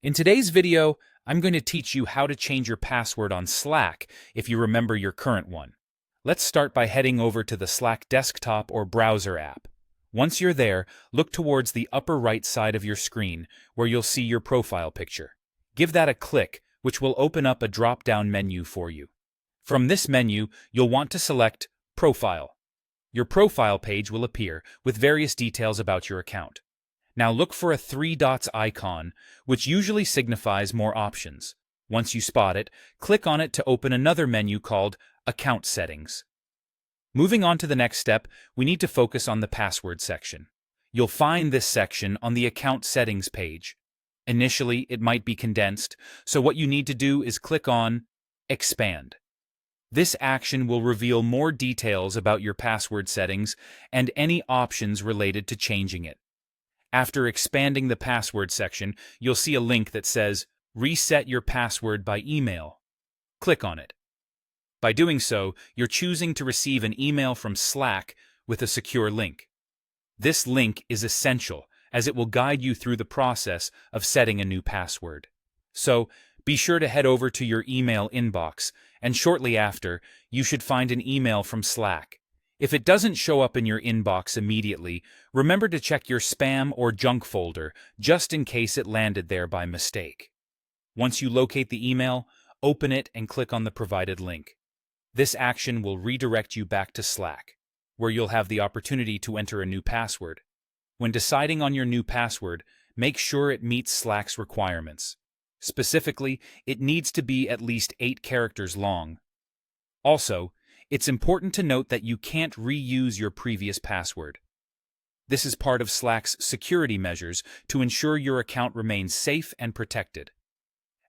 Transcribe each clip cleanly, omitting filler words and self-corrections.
In today's video, I'm going to teach you how to change your password on Slack if you remember your current one. Let's start by heading over to the Slack desktop or browser app. Once you're there, look towards the upper right side of your screen where you'll see your profile picture. Give that a click, which will open up a drop-down menu for you. From this menu, you'll want to select Profile. Your profile page will appear with various details about your account. Now look for a three dots icon, which usually signifies more options. Once you spot it, click on it to open another menu called Account Settings. Moving on to the next step, we need to focus on the password section. You'll find this section on the Account Settings page. Initially, it might be condensed, so what you need to do is click on Expand. This action will reveal more details about your password settings and any options related to changing it. After expanding the password section, you'll see a link that says Reset your password by email. Click on it. By doing so, you're choosing to receive an email from Slack with a secure link. This link is essential as it will guide you through the process of setting a new password. So, be sure to head over to your email inbox, and shortly after, you should find an email from Slack. If it doesn't show up in your inbox immediately, remember to check your spam or junk folder just in case it landed there by mistake. Once you locate the email, open it and click on the provided link. This action will redirect you back to Slack, where you'll have the opportunity to enter a new password. When deciding on your new password, make sure it meets Slack's requirements. Specifically, it needs to be at least 8 characters long. Also, it's important to note that you can't reuse your previous password. This is part of Slack's security measures to ensure your account remains safe and protected.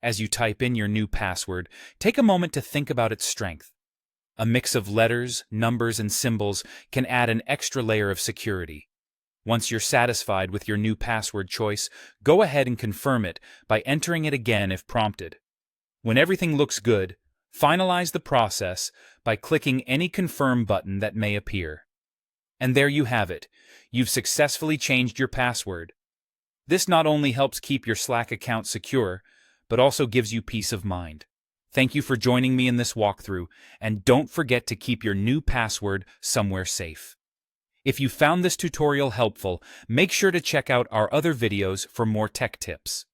As you type in your new password, take a moment to think about its strength. A mix of letters, numbers, and symbols can add an extra layer of security. Once you're satisfied with your new password choice, go ahead and confirm it by entering it again if prompted. When everything looks good, finalize the process by clicking any confirm button that may appear. And there you have it. You've successfully changed your password. This not only helps keep your Slack account secure, but also gives you peace of mind. Thank you for joining me in this walkthrough, and don't forget to keep your new password somewhere safe. If you found this tutorial helpful, make sure to check out our other videos for more tech tips.